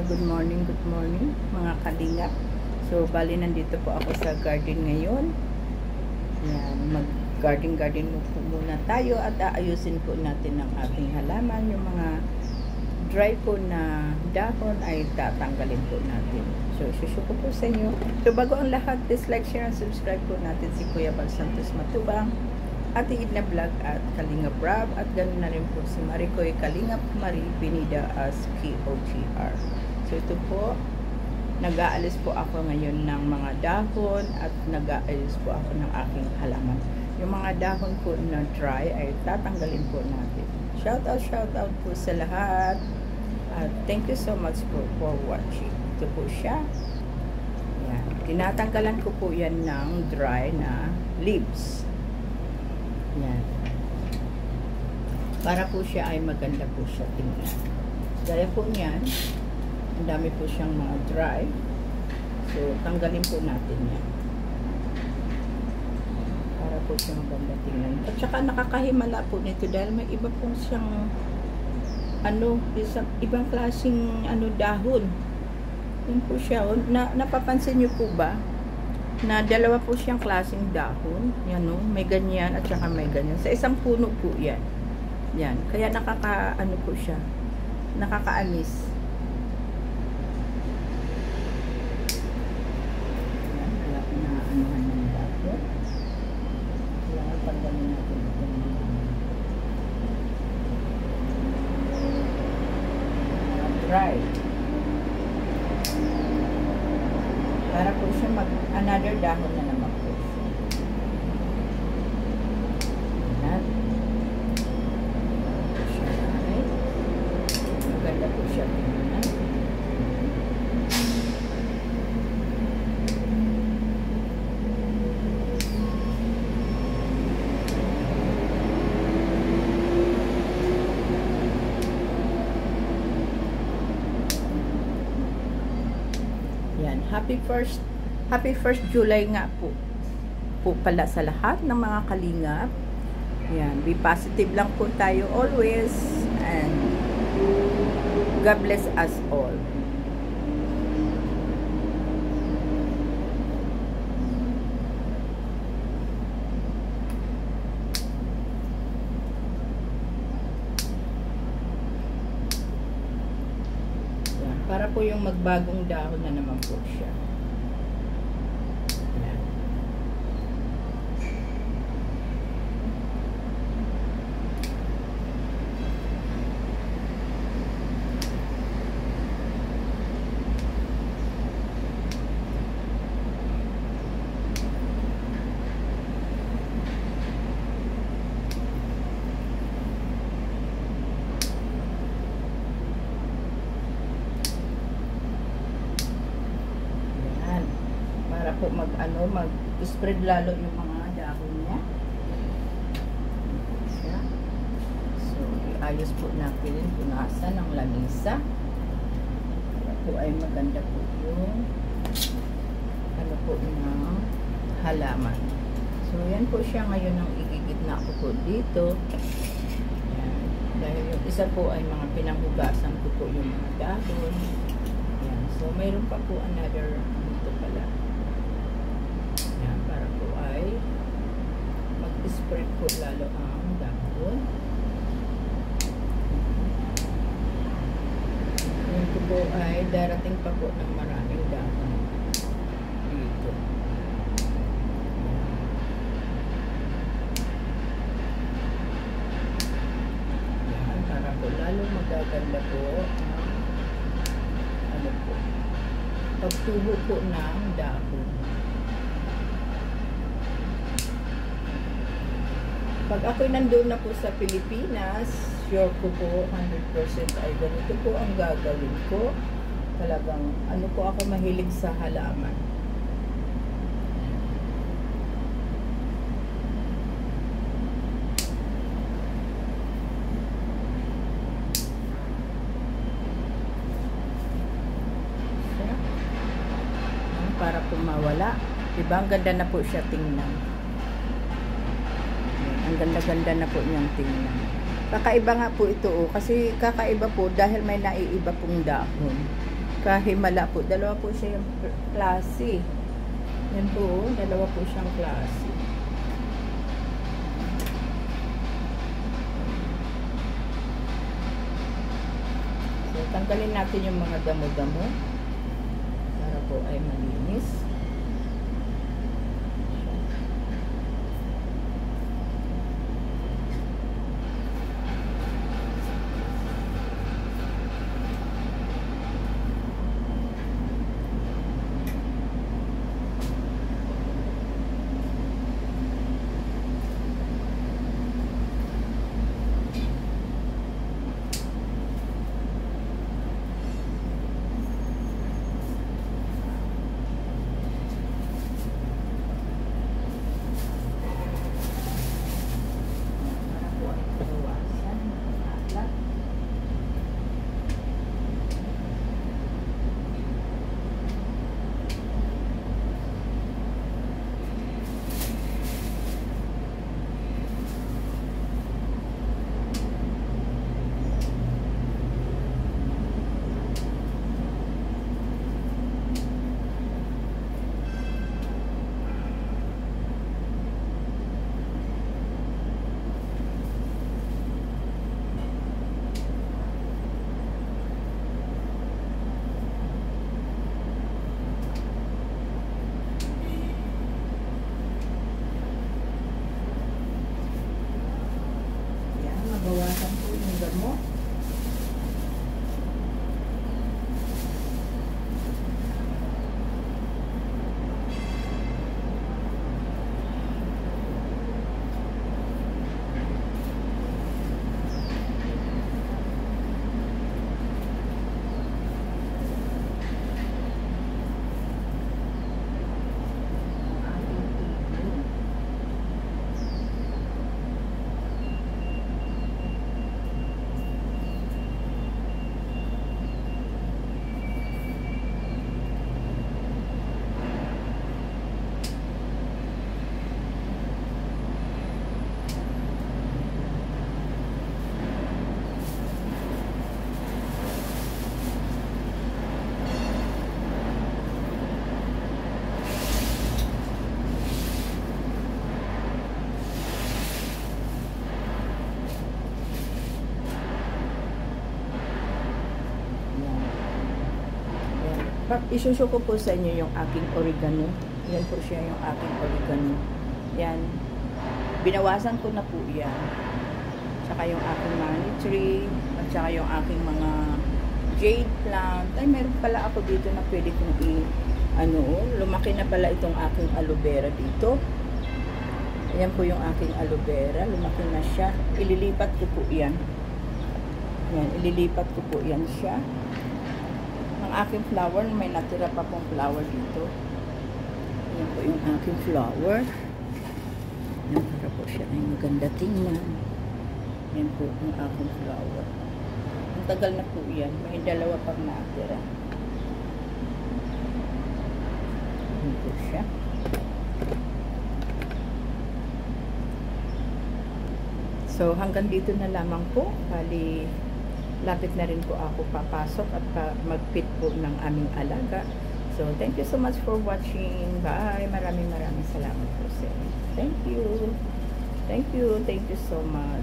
good morning mga kalingap. So, bali nandito po ako sa garden ngayon. Yan, mag-garden po muna tayo at aayusin po natin ang ating halaman. Yung mga dry po na dahon ay tatanggalin po natin. So, susuko po sa inyo. So, bago ang lahat, please like, share, and subscribe po natin si Kuya Bal Santos Matubang, Ate Idna Vlog at Kalingap Rob, at ganoon na rin po si Maricoy Kalingap Marie Pinida as KOTR. So ito po, nag-aalis po ako ngayon ng mga dahon at nag-aalis po ako ng aking halaman. Yung mga dahon po na dry ay tatanggalin po natin. Shout out po sa lahat. At thank you so much for watching. Ito po siya. Yan. Tinatanggalan ko po yan ng dry na leaves. Yan. Para po siya ay maganda po siya tingnan. Gaya po niyan, ang dami po siyang mga dry. So, tanggalin po natin yan. Para po siya maganda tingnan. At saka nakakahimala po nito dahil may iba po siyang ibang klaseng dahon. Yan po siya. Napapansin niyo po ba? Na dalawa po siyang klaseng dahon. Yan o, may ganyan at saka may ganyan. Sa isang puno po yan. Yan. Kaya po siya. Nakakaanis. Yan. Wala ko na anuhan ng dahon. Kailangan pagdamin natin ito. Dry. Para po siya another dahon na naman po siya. Ayan. Maganda po siya. Ayan. Yan. Happy 1st July nga po pala sa lahat ng mga kalingap. Yan. Be positive lang po tayo always. And God bless us all. Para po yung magbagong dahon na naman po siya. Ayan. Po mag-spread lalo yung mga dahon niya. So, iayos po natin punasan ng lamisa. Para po ay maganda po yung ng halaman. So, yan po siya ngayon ang igigitna ko po dito. Yan. Dahil yung isa po ay mga pinanghugasan ko po yung mga dahon. Yan. So, mayroon pa po another dito pala. Para po ay mag-spread po lalo ang dahon. Ito po ay darating pa po ng maraming dahon dito. Yan, para po lalo magaganda po ang pagtubo po ng dahon. Pag ako'y nandun na po sa Pilipinas, sure ko po 100% ay ganito po ang gagawin ko. Talagang po ako mahilig sa halaman. Para po mawala. Diba? Ang ganda na po siya tingnan. Ang ganda-ganda na po niyang tingnan. Kakaiba nga po ito kasi kakaiba po dahil may naiiba pong dahon. Kahimala po. Dalawa po siya yung klase. Yan po, dalawa po siyang klase. So, tanggalin natin yung mga damo-damo para po ay malinis. Bawasan po yung damo. Isusyo ko po sa inyo yung aking oregano. Yan po siya yung aking oregano. Yan. Binawasan ko na po yan. Tsaka yung aking money tree. At tsaka yung aking mga jade plant. Ay, meron pala ako dito na pwede kong lumaki na pala itong aking aloe vera dito. Ayan po yung aking aloe vera. Lumaki na siya. Ililipat ko po yan. Yan, ililipat ko po yan siya. Ang aking flower, may natira pa pong flower dito. Ayan po yung aking flower. Ayan, para po siya ay maganda tingnan. Ayan po yung aking flower. Ang tagal na po yan. May dalawa pang natira. Ayan po siya. So, hanggang dito na lamang po. Bali, lapit na rin po ako papasok at magpit po ng aming alaga. So, thank you so much for watching. Bye! Maraming salamat po sa inyo. Thank you. Thank you so much.